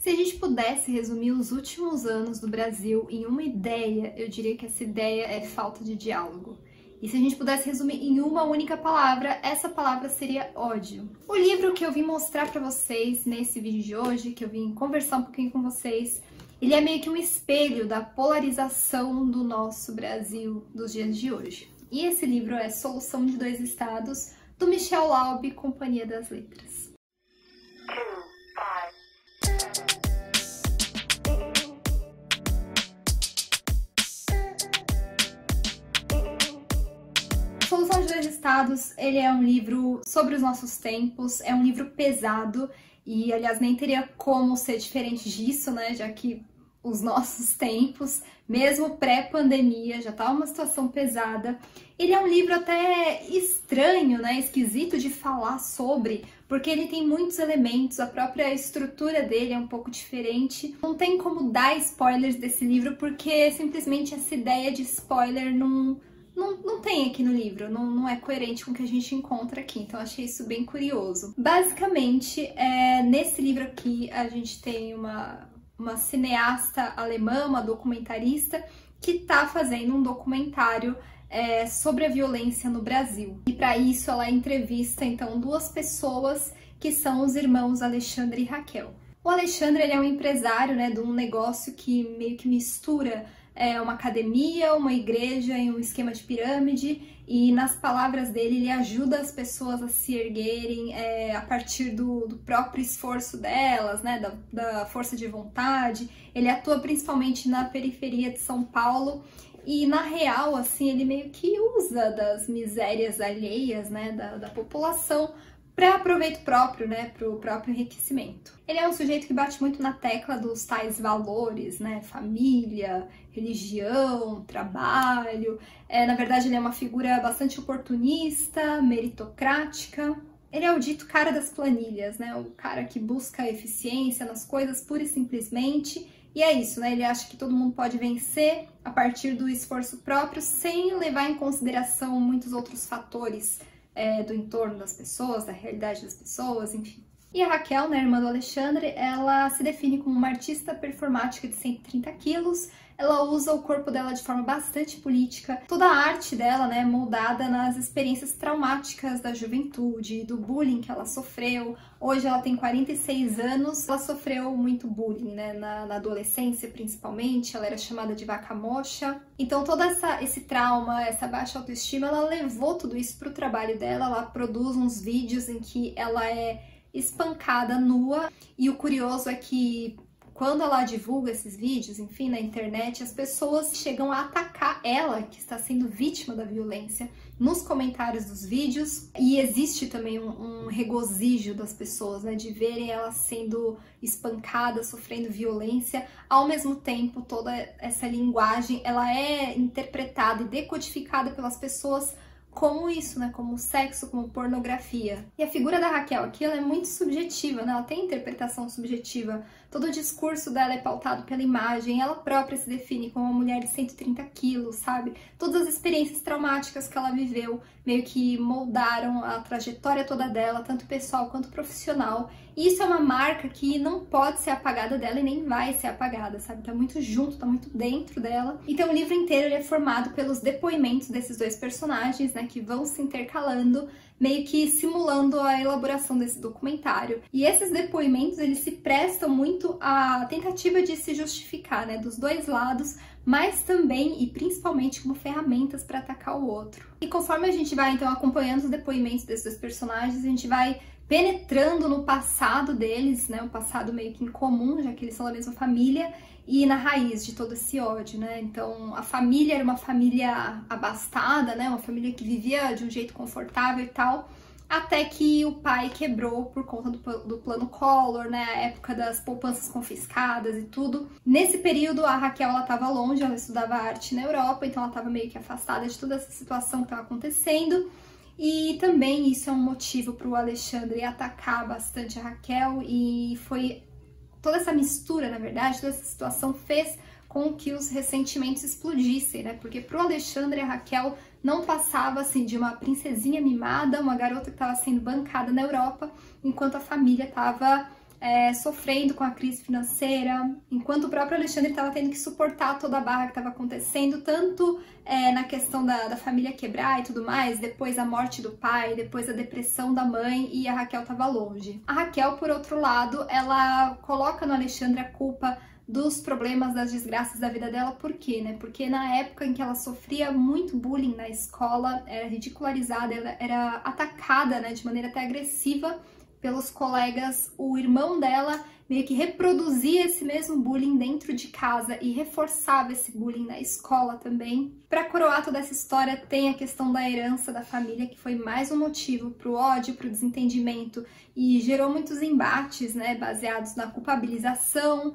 Se a gente pudesse resumir os últimos anos do Brasil em uma ideia, eu diria que essa ideia é falta de diálogo. E se a gente pudesse resumir em uma única palavra, essa palavra seria ódio. O livro que eu vim mostrar pra vocês nesse vídeo de hoje, que eu vim conversar um pouquinho com vocês, ele é meio que um espelho da polarização do nosso Brasil dos dias de hoje. E esse livro é Solução de Dois Estados, do Michel Laub, Companhia das Letras. Solução de Dois Estados, ele é um livro sobre os nossos tempos, é um livro pesado e, aliás, nem teria como ser diferente disso, né, já que os nossos tempos, mesmo pré-pandemia, já tá uma situação pesada. Ele é um livro até estranho, né, esquisito de falar sobre, porque ele tem muitos elementos, a própria estrutura dele é um pouco diferente. Não tem como dar spoilers desse livro, porque simplesmente essa ideia de spoiler não tem aqui no livro, não é coerente com o que a gente encontra aqui, então achei isso bem curioso. Basicamente, nesse livro aqui, a gente tem uma cineasta alemã, uma documentarista, que está fazendo um documentário sobre a violência no Brasil. E para isso ela entrevista, então, duas pessoas que são os irmãos Alexandre e Raquel. O Alexandre, ele é um empresário, né, de um negócio que meio que mistura uma academia, uma igreja em um esquema de pirâmide, e nas palavras dele, ele ajuda as pessoas a se erguerem a partir do próprio esforço delas, né, da força de vontade. Ele atua principalmente na periferia de São Paulo e, na real, assim, ele meio que usa das misérias alheias, né, da população para proveito próprio, né, para o próprio enriquecimento. Ele é um sujeito que bate muito na tecla dos tais valores, né, família, religião, trabalho. Na verdade, ele é uma figura bastante oportunista, meritocrática. Ele é o dito cara das planilhas, né, o cara que busca eficiência nas coisas pura e simplesmente. E é isso, né, ele acha que todo mundo pode vencer a partir do esforço próprio, sem levar em consideração muitos outros fatores do entorno das pessoas, da realidade das pessoas, enfim. E a Raquel, né, irmã do Alexandre, ela se define como uma artista performática de 130 quilos, ela usa o corpo dela de forma bastante política, toda a arte dela, né, moldada nas experiências traumáticas da juventude, do bullying que ela sofreu. Hoje ela tem 46 anos, ela sofreu muito bullying, né, na adolescência principalmente, ela era chamada de vaca mocha. Então todo esse trauma, essa baixa autoestima, ela levou tudo isso para o trabalho dela, ela produz uns vídeos em que ela é espancada nua, e o curioso é que quando ela divulga esses vídeos, enfim, na internet, as pessoas chegam a atacar ela, que está sendo vítima da violência, nos comentários dos vídeos. E existe também um regozijo das pessoas, né, de verem ela sendo espancada, sofrendo violência. Ao mesmo tempo, toda essa linguagem, ela é interpretada e decodificada pelas pessoas como isso, né? Como sexo, como pornografia. E a figura da Raquel aqui, ela é muito subjetiva, né? Ela tem interpretação subjetiva. Todo o discurso dela é pautado pela imagem. Ela própria se define como uma mulher de 130 quilos, sabe? Todas as experiências traumáticas que ela viveu meio que moldaram a trajetória toda dela, tanto pessoal quanto profissional. E isso é uma marca que não pode ser apagada dela e nem vai ser apagada, sabe? Tá muito junto, tá muito dentro dela. Então o livro inteiro ele é formado pelos depoimentos desses dois personagens, né? Que vão se intercalando, meio que simulando a elaboração desse documentário. E esses depoimentos, eles se prestam muito à tentativa de se justificar, né, dos dois lados, mas também e principalmente como ferramentas para atacar o outro. E conforme a gente vai, então, acompanhando os depoimentos desses dois personagens, a gente vai penetrando no passado deles, né, o passado meio que em comum, já que eles são da mesma família, e na raiz de todo esse ódio, né? Então, a família era uma família abastada, né? Uma família que vivia de um jeito confortável e tal, até que o pai quebrou por conta do plano Collor, né? A época das poupanças confiscadas e tudo. Nesse período, a Raquel, ela estava longe, ela estudava arte na Europa, então ela estava meio que afastada de toda essa situação que estava acontecendo. E também isso é um motivo para o Alexandre atacar bastante a Raquel, e foi toda essa mistura, na verdade, toda essa situação fez com que os ressentimentos explodissem, né? Porque pro Alexandre, a Raquel não passava, assim, de uma princesinha mimada, uma garota que estava sendo bancada na Europa, enquanto a família estava sofrendo com a crise financeira, enquanto o próprio Alexandre estava tendo que suportar toda a barra que estava acontecendo, tanto na questão da família quebrar e tudo mais, depois a morte do pai, depois a depressão da mãe, e a Raquel estava longe. A Raquel, por outro lado, ela coloca no Alexandre a culpa dos problemas, das desgraças da vida dela. Por quê, né? Porque na época em que ela sofria muito bullying na escola, era ridicularizada, ela era atacada, né, de maneira até agressiva pelos colegas, o irmão dela meio que reproduzia esse mesmo bullying dentro de casa e reforçava esse bullying na escola também. Para coroar toda essa história, tem a questão da herança da família, que foi mais um motivo para o ódio, para o desentendimento, e gerou muitos embates, né, baseados na culpabilização,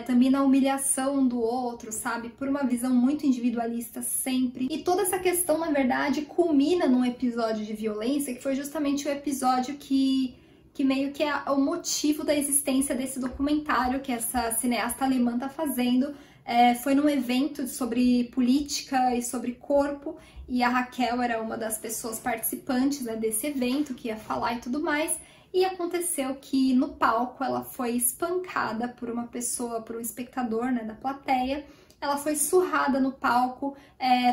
também na humilhação do outro, sabe, por uma visão muito individualista sempre. E toda essa questão, na verdade, culmina num episódio de violência, que foi justamente o episódio que meio que é o motivo da existência desse documentário que essa cineasta alemã tá fazendo. Foi num evento sobre política e sobre corpo, e a Raquel era uma das pessoas participantes, né, desse evento, que ia falar e tudo mais, e aconteceu que no palco ela foi espancada por uma pessoa, por um espectador, né, da plateia. Ela foi surrada no palco,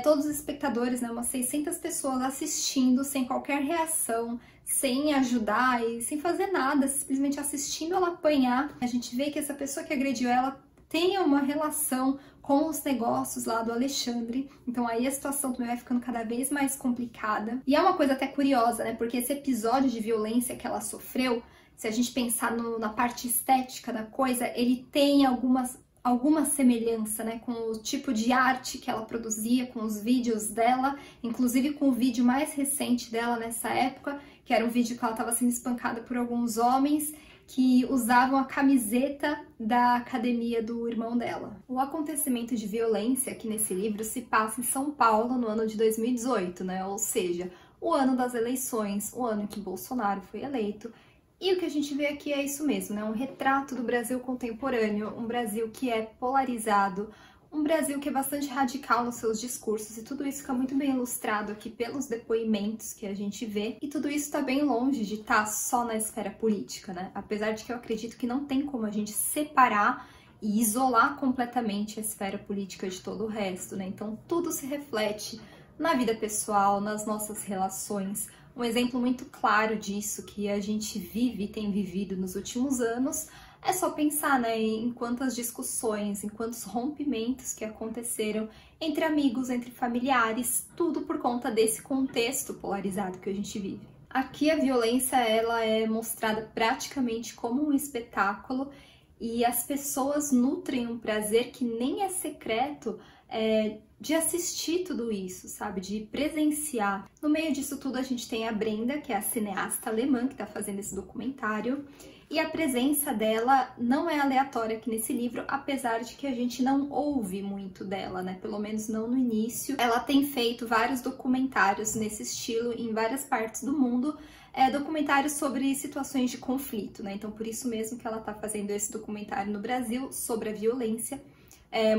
todos os espectadores, né, umas 600 pessoas assistindo sem qualquer reação, sem ajudar e sem fazer nada, simplesmente assistindo ela apanhar. A gente vê que essa pessoa que agrediu ela tem uma relação com os negócios lá do Alexandre, então aí a situação também vai ficando cada vez mais complicada. E é uma coisa até curiosa, né, porque esse episódio de violência que ela sofreu, se a gente pensar na parte estética da coisa, ele tem alguma semelhança, né, com o tipo de arte que ela produzia, com os vídeos dela, inclusive com o vídeo mais recente dela nessa época, que era um vídeo que ela estava sendo espancada por alguns homens que usavam a camiseta da academia do irmão dela. O acontecimento de violência aqui nesse livro se passa em São Paulo no ano de 2018, né, ou seja, o ano das eleições, o ano em que Bolsonaro foi eleito. E o que a gente vê aqui é isso mesmo, né? Um retrato do Brasil contemporâneo, um Brasil que é polarizado, um Brasil que é bastante radical nos seus discursos, e tudo isso fica muito bem ilustrado aqui pelos depoimentos que a gente vê, e tudo isso está bem longe de estar só na esfera política, né? Apesar de que eu acredito que não tem como a gente separar e isolar completamente a esfera política de todo o resto, né? Então tudo se reflete na vida pessoal, nas nossas relações. Um exemplo muito claro disso que a gente vive e tem vivido nos últimos anos é só pensar, né, em quantas discussões, em quantos rompimentos que aconteceram entre amigos, entre familiares, tudo por conta desse contexto polarizado que a gente vive. Aqui a violência ela é mostrada praticamente como um espetáculo, e as pessoas nutrem um prazer que nem é secreto de assistir tudo isso, sabe? De presenciar. No meio disso tudo a gente tem a Brenda, que é a cineasta alemã que está fazendo esse documentário, e a presença dela não é aleatória aqui nesse livro, apesar de que a gente não ouve muito dela, né? Pelo menos não no início. Ela tem feito vários documentários nesse estilo em várias partes do mundo, documentários sobre situações de conflito, né? Então por isso mesmo que ela tá fazendo esse documentário no Brasil sobre a violência,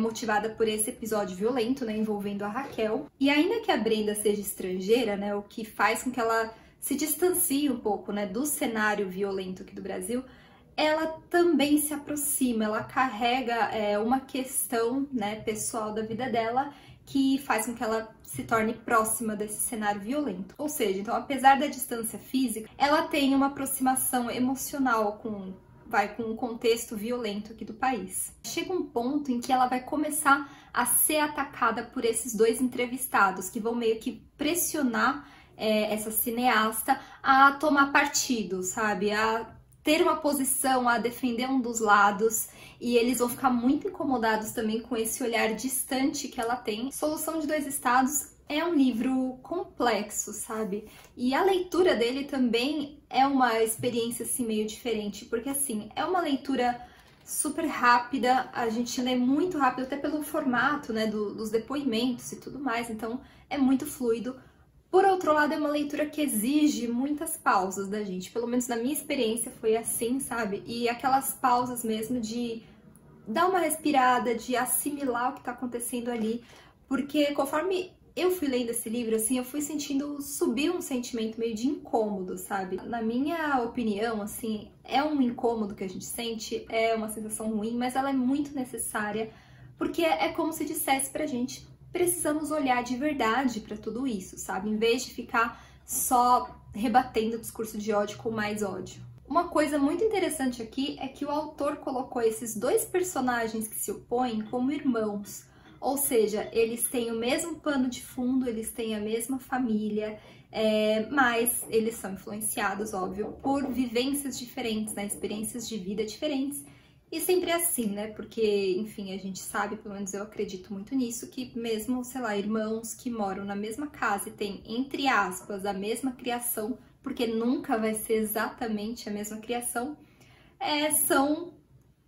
motivada por esse episódio violento, né, envolvendo a Raquel. E ainda que a Brenda seja estrangeira, né, o que faz com que ela se distancie um pouco, né, do cenário violento aqui do Brasil, ela também se aproxima, ela carrega uma questão, né, pessoal da vida dela que faz com que ela se torne próxima desse cenário violento. Ou seja, então, apesar da distância física, ela tem uma aproximação emocional com o contexto violento aqui do país. Chega um ponto em que ela vai começar a ser atacada por esses dois entrevistados, que vão meio que pressionar essa cineasta a tomar partido, sabe? A ter uma posição, a defender um dos lados, e eles vão ficar muito incomodados também com esse olhar distante que ela tem. Solução de Dois Estados é um livro complexo, sabe? E a leitura dele também é uma experiência assim meio diferente, porque assim, é uma leitura super rápida, a gente lê muito rápido, até pelo formato, né, dos depoimentos e tudo mais, então é muito fluido. Por outro lado, é uma leitura que exige muitas pausas da gente, pelo menos na minha experiência foi assim, sabe? E aquelas pausas mesmo de dar uma respirada, de assimilar o que tá acontecendo ali, porque conforme eu fui lendo esse livro, assim, eu fui sentindo subir um sentimento meio de incômodo, sabe? Na minha opinião, assim, é um incômodo que a gente sente, é uma sensação ruim, mas ela é muito necessária, porque é como se dissesse pra gente, precisamos olhar de verdade pra tudo isso, sabe? Em vez de ficar só rebatendo o discurso de ódio com mais ódio. Uma coisa muito interessante aqui é que o autor colocou esses dois personagens que se opõem como irmãos. Ou seja, eles têm o mesmo pano de fundo, eles têm a mesma família, mas eles são influenciados, óbvio, por vivências diferentes, né? Experiências de vida diferentes. E sempre é assim, né? Porque, enfim, a gente sabe, pelo menos eu acredito muito nisso, que mesmo, sei lá, irmãos que moram na mesma casa e têm, entre aspas, a mesma criação, porque nunca vai ser exatamente a mesma criação, são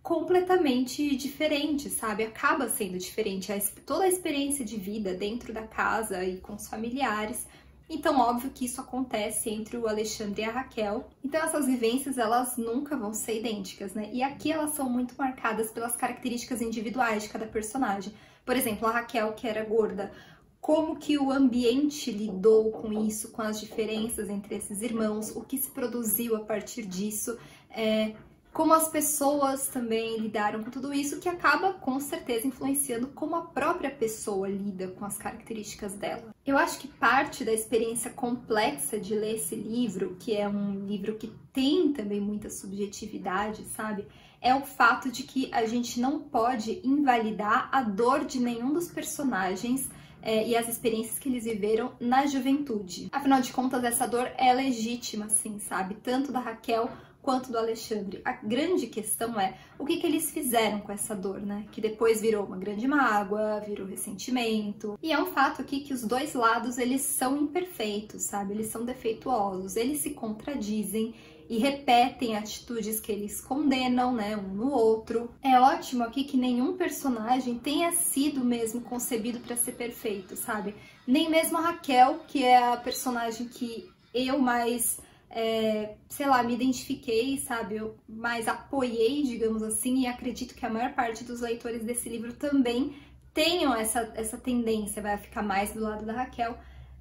completamente diferente, sabe? Acaba sendo diferente. Toda a experiência de vida dentro da casa e com os familiares. Então, óbvio que isso acontece entre o Alexandre e a Raquel. Então, essas vivências, elas nunca vão ser idênticas, né? E aqui elas são muito marcadas pelas características individuais de cada personagem. Por exemplo, a Raquel, que era gorda. Como que o ambiente lidou com isso, com as diferenças entre esses irmãos, o que se produziu a partir disso, como as pessoas também lidaram com tudo isso, que acaba com certeza influenciando como a própria pessoa lida com as características dela. Eu acho que parte da experiência complexa de ler esse livro, que é um livro que tem também muita subjetividade, sabe? É o fato de que a gente não pode invalidar a dor de nenhum dos personagens e as experiências que eles viveram na juventude. Afinal de contas, essa dor é legítima, assim, sabe? Tanto da Raquel quanto do Alexandre. A grande questão é o que eles fizeram com essa dor, né? Que depois virou uma grande mágoa, virou ressentimento. E é um fato aqui que os dois lados, eles são imperfeitos, sabe? Eles são defeituosos, eles se contradizem e repetem atitudes que eles condenam, né, um no outro. É ótimo aqui que nenhum personagem tenha sido mesmo concebido para ser perfeito, sabe? Nem mesmo a Raquel, que é a personagem que eu mais sei lá, me identifiquei, sabe? Eu mais apoiei, digamos assim, e acredito que a maior parte dos leitores desse livro também tenham essa tendência, vai ficar mais do lado da Raquel.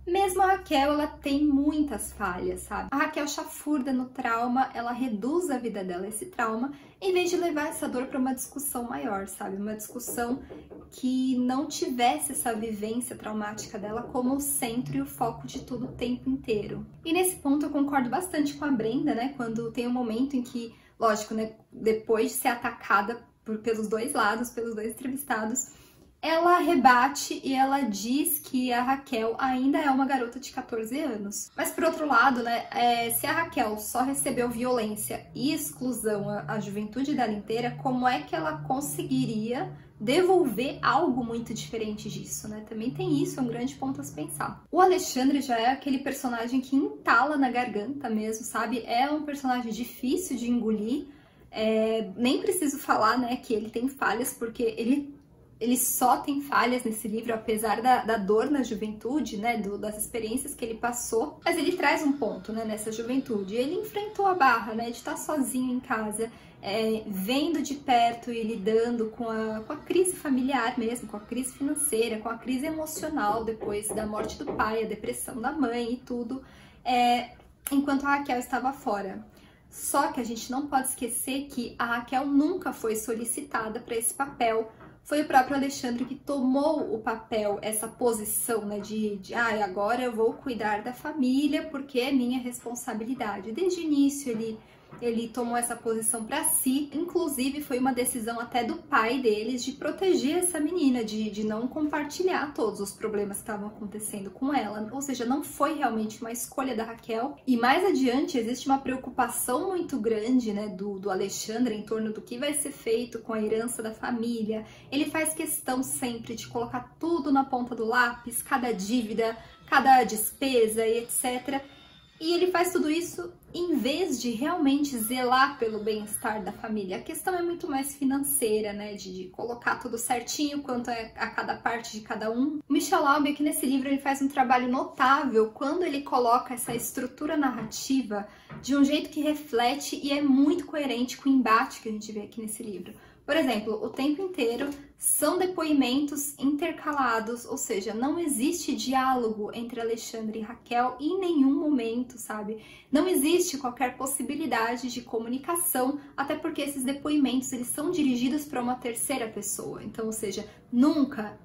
Mesmo a Raquel, ela tem muitas falhas, sabe? A Raquel chafurda no trauma, ela reduz a vida dela a esse trauma, em vez de levar essa dor para uma discussão maior, sabe? Uma discussão que não tivesse essa vivência traumática dela como o centro e o foco de tudo o tempo inteiro. E nesse ponto eu concordo bastante com a Brenda, né? Quando tem um momento em que, lógico, né? Depois de ser atacada pelos dois lados, pelos dois entrevistados, ela rebate e ela diz que a Raquel ainda é uma garota de 14 anos. Mas por outro lado, né, se a Raquel só recebeu violência e exclusão à juventude dela inteira, como é que ela conseguiria devolver algo muito diferente disso, né? Também tem isso, é um grande ponto a se pensar. O Alexandre já é aquele personagem que entala na garganta mesmo, sabe? É um personagem difícil de engolir. Nem preciso falar, né, que ele tem falhas, porque ele só tem falhas nesse livro, apesar da dor na juventude, né, das experiências que ele passou. Mas ele traz um ponto, né, nessa juventude. Ele enfrentou a barra, né, de estar sozinho em casa, vendo de perto e lidando com a crise familiar mesmo, com a crise financeira, com a crise emocional depois da morte do pai, a depressão da mãe e tudo, enquanto a Raquel estava fora. Só que a gente não pode esquecer que a Raquel nunca foi solicitada para esse papel. Foi o próprio Alexandre que tomou o papel, essa posição, né, agora eu vou cuidar da família porque é minha responsabilidade. Desde o início ele tomou essa posição para si, inclusive foi uma decisão até do pai deles de proteger essa menina, de não compartilhar todos os problemas que estavam acontecendo com ela, ou seja, não foi realmente uma escolha da Raquel. E mais adiante existe uma preocupação muito grande, né, do Alexandre em torno do que vai ser feito com a herança da família. Ele faz questão sempre de colocar tudo na ponta do lápis, cada dívida, cada despesa e etc. E ele faz tudo isso em vez de realmente zelar pelo bem-estar da família. A questão é muito mais financeira, né? De colocar tudo certinho quanto a cada parte de cada um. O Michel Aube, aqui nesse livro, ele faz um trabalho notável quando ele coloca essa estrutura narrativa de um jeito que reflete e é muito coerente com o embate que a gente vê aqui nesse livro. Por exemplo, o tempo inteiro são depoimentos intercalados, ou seja, não existe diálogo entre Alexandre e Raquel em nenhum momento, sabe? Não existe qualquer possibilidade de comunicação, até porque esses depoimentos eles são dirigidos para uma terceira pessoa. Então, ou seja, nunca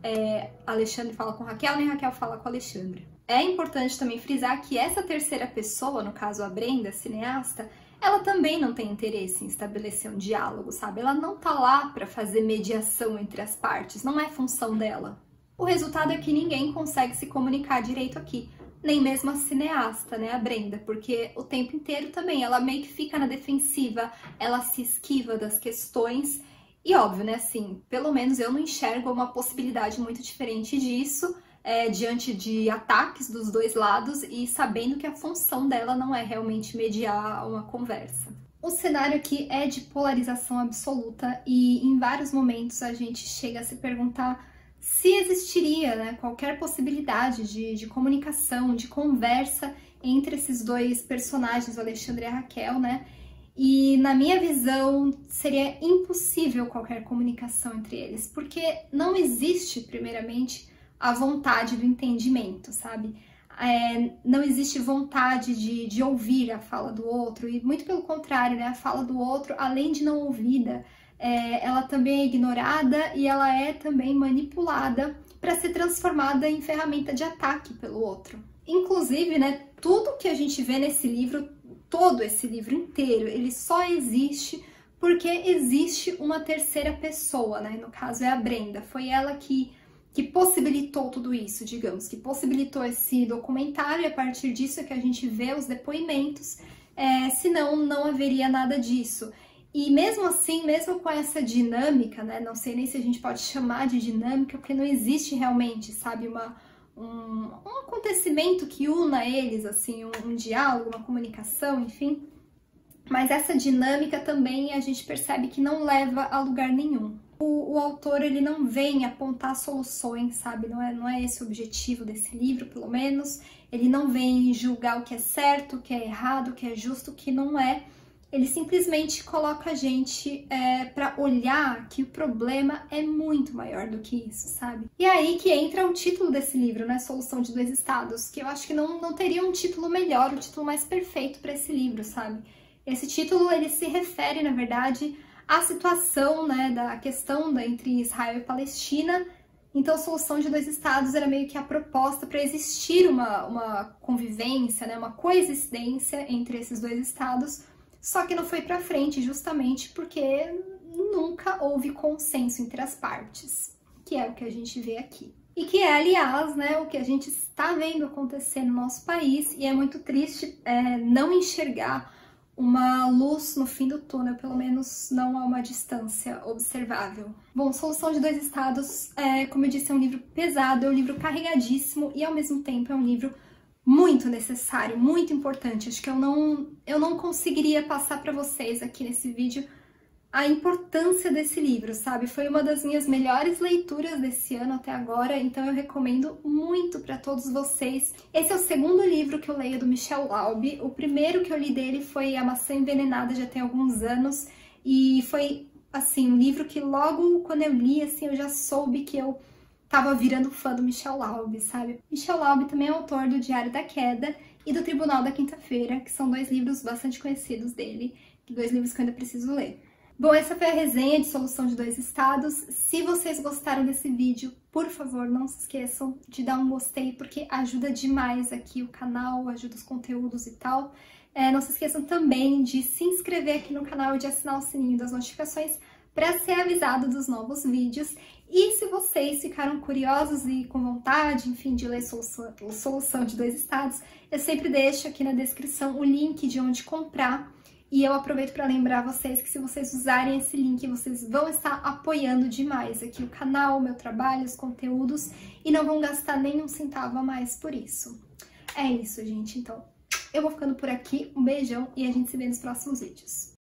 Alexandre fala com Raquel, nem Raquel fala com Alexandre. É importante também frisar que essa terceira pessoa, no caso a Brenda, cineasta, ela também não tem interesse em estabelecer um diálogo, sabe? Ela não tá lá para fazer mediação entre as partes, não é função dela. O resultado é que ninguém consegue se comunicar direito aqui, nem mesmo a cineasta, né, a Brenda, porque o tempo inteiro também ela meio que fica na defensiva, ela se esquiva das questões e óbvio, né, assim, pelo menos eu não enxergo uma possibilidade muito diferente disso, diante de ataques dos dois lados e sabendo que a função dela não é realmente mediar uma conversa. O cenário aqui é de polarização absoluta e em vários momentos a gente chega a se perguntar se existiria, né, qualquer possibilidade de comunicação, de conversa entre esses dois personagens, o Alexandre e a Raquel, né? E na minha visão seria impossível qualquer comunicação entre eles, porque não existe, primeiramente, a vontade do entendimento, sabe? Não existe vontade de ouvir a fala do outro, e muito pelo contrário, né? A fala do outro, além de não ouvida, ela também é ignorada e ela é também manipulada para ser transformada em ferramenta de ataque pelo outro. Inclusive, né, tudo que a gente vê nesse livro, todo esse livro inteiro, ele só existe porque existe uma terceira pessoa, né? No caso é a Brenda, foi ela que possibilitou tudo isso, digamos, que possibilitou esse documentário e a partir disso é que a gente vê os depoimentos, senão não haveria nada disso. E mesmo assim, mesmo com essa dinâmica, né, não sei nem se a gente pode chamar de dinâmica, porque não existe realmente, sabe, um acontecimento que una eles, assim, um diálogo, uma comunicação, enfim. Mas essa dinâmica também a gente percebe que não leva a lugar nenhum. O autor, ele não vem apontar soluções, sabe? Não é esse o objetivo desse livro, pelo menos. Ele não vem julgar o que é certo, o que é errado, o que é justo, o que não é. Ele simplesmente coloca a gente para olhar que o problema é muito maior do que isso, sabe? E é aí que entra o título desse livro, né? Solução de Dois Estados, que eu acho que não teria um título melhor, o título mais perfeito para esse livro, sabe? Esse título, ele se refere, na verdade, à situação, né, da questão entre Israel e Palestina. Então, a solução de dois estados era meio que a proposta para existir uma convivência, né, uma coexistência entre esses dois estados, só que não foi para frente justamente porque nunca houve consenso entre as partes, que é o que a gente vê aqui. E que é, aliás, né, o que a gente está vendo acontecer no nosso país, e é muito triste não enxergar uma luz no fim do túnel, pelo menos não a uma distância observável. Bom, Solução de Dois Estados, como eu disse, é um livro pesado, é um livro carregadíssimo e ao mesmo tempo é um livro muito necessário, muito importante. Acho que eu não conseguiria passar para vocês aqui nesse vídeo a importância desse livro, sabe? Foi uma das minhas melhores leituras desse ano até agora, então eu recomendo muito para todos vocês. Esse é o segundo livro que eu leio do Michel Laub. O primeiro que eu li dele foi A Maçã Envenenada, já tem alguns anos, e foi, assim, um livro que logo quando eu li, assim, eu já soube que eu tava virando fã do Michel Laub, sabe? Michel Laub também é autor do Diário da Queda e do Tribunal da Quinta-feira, que são dois livros bastante conhecidos dele, dois livros que eu ainda preciso ler. Bom, essa foi a resenha de Solução de Dois Estados. Se vocês gostaram desse vídeo, por favor, não se esqueçam de dar um gostei, porque ajuda demais aqui o canal, ajuda os conteúdos e tal. Não se esqueçam também de se inscrever aqui no canal e de assinar o sininho das notificações para ser avisado dos novos vídeos. E se vocês ficaram curiosos e com vontade, enfim, de ler Solução de Dois Estados, eu sempre deixo aqui na descrição o link de onde comprar. E eu aproveito para lembrar vocês que se vocês usarem esse link, vocês vão estar apoiando demais aqui o canal, o meu trabalho, os conteúdos, e não vão gastar nenhum centavo a mais por isso. É isso, gente. Então, eu vou ficando por aqui. Um beijão e a gente se vê nos próximos vídeos.